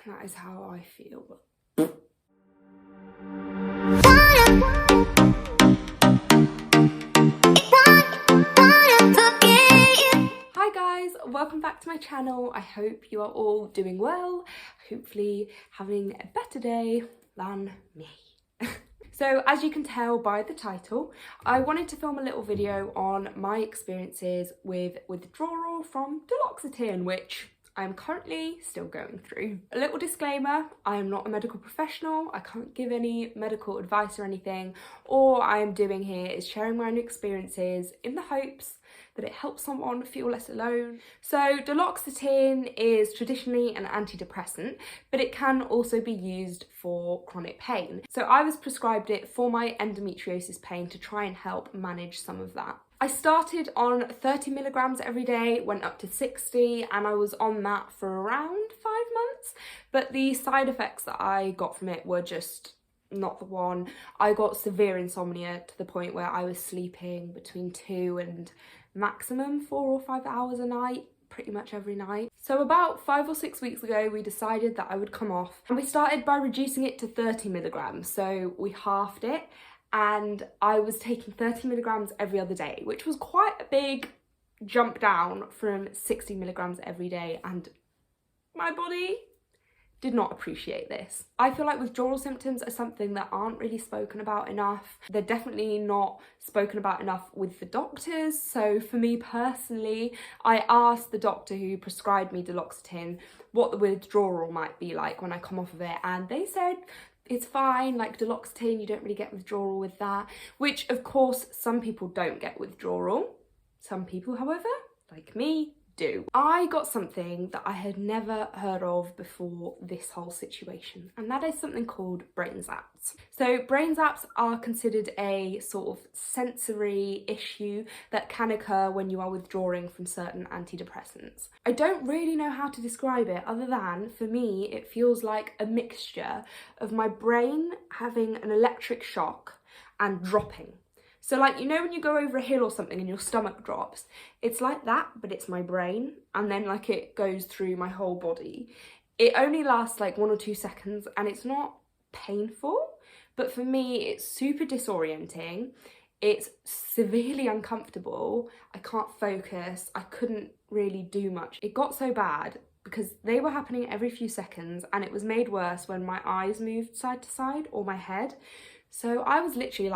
That is how I feel. Hi guys, welcome back to my channel. I hope you are all doing well, hopefully having a better day than me. So as you can tell by the title, I wanted to film a little video on my experiences with withdrawal from Duloxetine, which I'm currently still going through. A little disclaimer, I am not a medical professional, I can't give any medical advice or anything. All I am doing here is sharing my own experiences in the hopes that it helps someone feel less alone. So duloxetine is traditionally an antidepressant, but it can also be used for chronic pain. So I was prescribed it for my endometriosis pain to try and help manage some of that. I started on 30 milligrams every day, went up to 60, and I was on that for around 5 months. But the side effects that I got from it were just not the one. I got severe insomnia to the point where I was sleeping between 2 and maximum 4 or 5 hours a night, pretty much every night. So about 5 or 6 weeks ago, we decided that I would come off, and we started by reducing it to 30 milligrams. So we halved it, and I was taking 30 milligrams every other day, which was quite a big jump down from 60 milligrams every day, and my body did not appreciate this. I feel like withdrawal symptoms are something that aren't really spoken about enough. They're definitely not spoken about enough with the doctors. So for me personally, I asked the doctor who prescribed me duloxetine what the withdrawal might be like when I come off of it, and they said it's fine, like duloxetine, you don't really get withdrawal with that, which of course some people don't get withdrawal. Some people, however, like me, do. I got something that I had never heard of before this whole situation, and that is something called brain zaps. So brain zaps are considered a sort of sensory issue that can occur when you are withdrawing from certain antidepressants. I don't really know how to describe it other than, for me, it feels like a mixture of my brain having an electric shock and dropping. So like, you know when you go over a hill or something and your stomach drops, it's like that, but it's my brain, and then like it goes through my whole body. It only lasts like 1 or 2 seconds and it's not painful, but for me it's super disorienting. It's severely uncomfortable. I can't focus. I couldn't really do much. It got so bad because they were happening every few seconds, and it was made worse when my eyes moved side to side or my head. So I was literally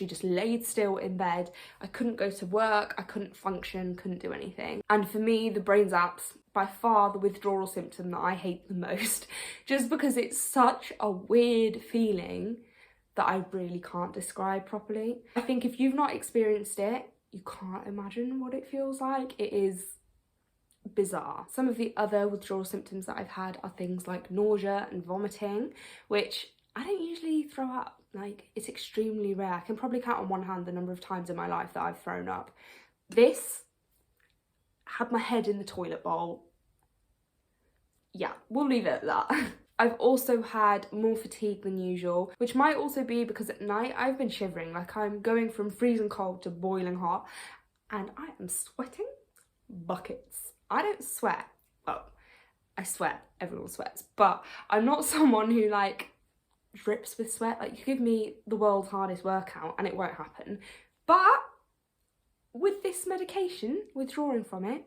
just laid still in bed. I couldn't go to work, I couldn't function, couldn't do anything. And for me, the brain zaps, by far the withdrawal symptom that I hate the most, just because it's such a weird feeling that I really can't describe properly. I think if you've not experienced it, you can't imagine what it feels like. It is bizarre. Some of the other withdrawal symptoms that I've had are things like nausea and vomiting, which I don't usually throw up. Like, it's extremely rare. I can probably count on one hand the number of times in my life that I've thrown up. This had my head in the toilet bowl. Yeah, we'll leave it at that. I've also had more fatigue than usual, which might also be because at night I've been shivering. Like, I'm going from freezing cold to boiling hot, and I am sweating buckets. I don't sweat. Well, I sweat. Everyone sweats. But I'm not someone who, like, drips with sweat. Like, you give me the world's hardest workout and it won't happen. But with this medication, withdrawing from it,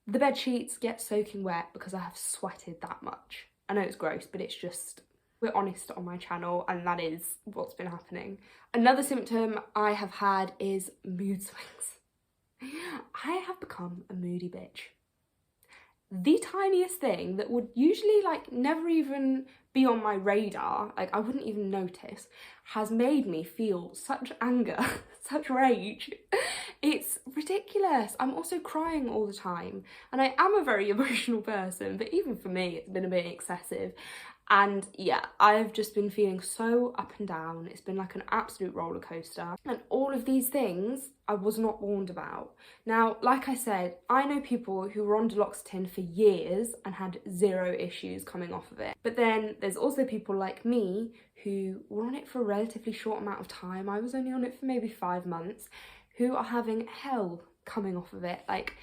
the bed sheets get soaking wet because I have sweated that much. I know it's gross, but it's just, we're honest on my channel, and that is what's been happening. Another symptom I have had is mood swings. I have become a moody bitch. The tiniest thing that would usually like never even be on my radar, like I wouldn't even notice, has made me feel such anger, such rage. It's ridiculous. I'm also crying all the time, and I am a very emotional person, but even for me it's been a bit excessive. And yeah, I've just been feeling so up and down. It's been like an absolute roller coaster. And all of these things I was not warned about. Now, like I said, I know people who were on duloxetine for years and had zero issues coming off of it. But then there's also people like me who were on it for a relatively short amount of time. I was only on it for maybe 5 months, who are having hell coming off of it. Like,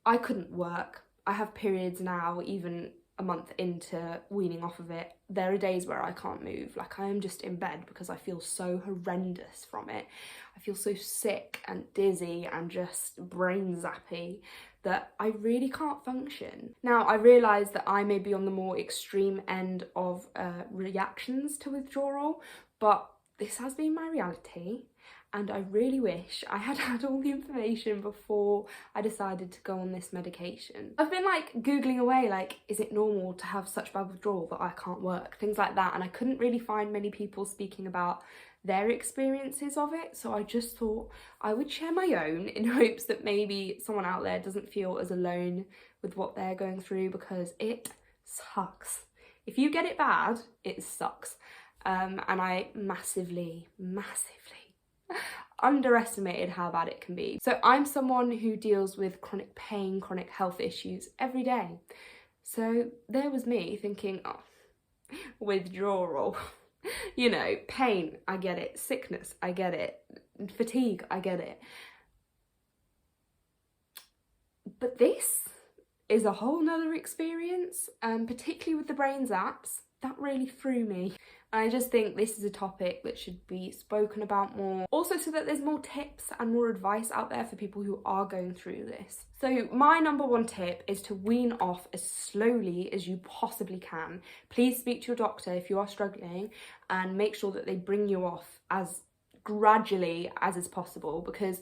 I couldn't work. I have periods now, even a month into weaning off of it, there are days where I can't move. Like, I am just in bed because I feel so horrendous from it. I feel so sick and dizzy and just brain zappy that I really can't function. Now, I realise that I may be on the more extreme end of reactions to withdrawal, but this has been my reality. And I really wish I had had all the information before I decided to go on this medication. I've been like Googling away, like, is it normal to have such bad withdrawal that I can't work? Things like that. And I couldn't really find many people speaking about their experiences of it. So I just thought I would share my own in hopes that maybe someone out there doesn't feel as alone with what they're going through, because it sucks. If you get it bad, it sucks. And I massively underestimated how bad it can be. So I'm someone who deals with chronic pain, chronic health issues every day. So there was me thinking, oh, withdrawal, you know, pain, I get it, sickness, I get it, fatigue, I get it. But this is a whole nother experience, particularly with the brain zaps. That really threw me. I just think this is a topic that should be spoken about more. Also, so that there's more tips and more advice out there for people who are going through this. So my number one tip is to wean off as slowly as you possibly can. Please speak to your doctor if you are struggling and make sure that they bring you off as gradually as is possible, because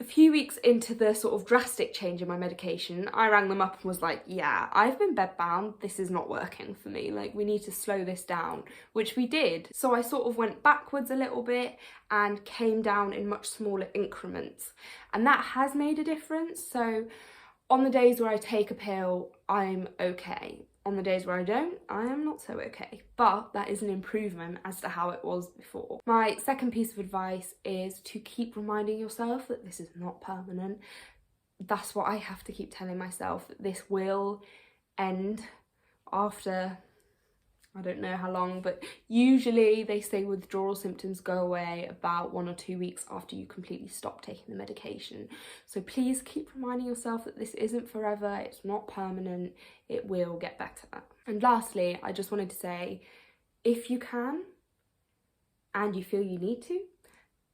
a few weeks into the sort of drastic change in my medication, I rang them up and was like, yeah, I've been bedbound, this is not working for me, like, we need to slow this down, which we did. So I sort of went backwards a little bit and came down in much smaller increments, and that has made a difference. So on the days where I take a pill, I'm okay. On the days where I don't, I am not so okay. But that is an improvement as to how it was before. My second piece of advice is to keep reminding yourself that this is not permanent. That's what I have to keep telling myself, that this will end after, I don't know how long, but usually they say withdrawal symptoms go away about 1 or 2 weeks after you completely stop taking the medication. So please keep reminding yourself that this isn't forever, it's not permanent, it will get better. And lastly, I just wanted to say, if you can and you feel you need to,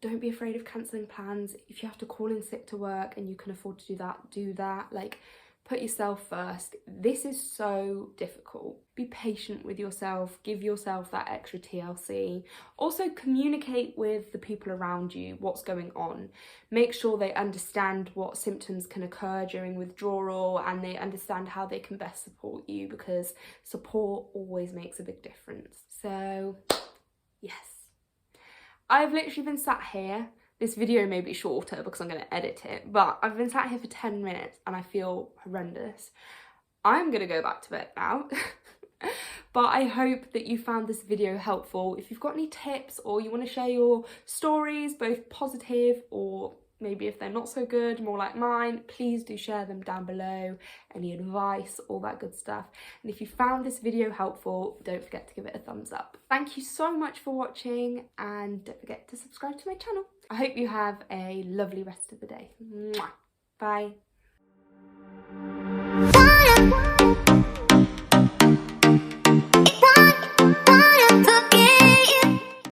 don't be afraid of cancelling plans. If you have to call in sick to work and you can afford to do that. Like, put yourself first. This is so difficult. Be patient with yourself, give yourself that extra TLC. Also communicate with the people around you what's going on. Make sure they understand what symptoms can occur during withdrawal and they understand how they can best support you, because support always makes a big difference. So, yes. I've literally been sat here. This video may be shorter because I'm going to edit it, but I've been sat here for 10 minutes and I feel horrendous. I'm going to go back to bed now. But I hope that you found this video helpful. If you've got any tips or you want to share your stories, both positive or maybe if they're not so good, more like mine, please do share them down below. Any advice, all that good stuff. And if you found this video helpful, don't forget to give it a thumbs up. Thank you so much for watching, and don't forget to subscribe to my channel. I hope you have a lovely rest of the day. Mwah. Bye.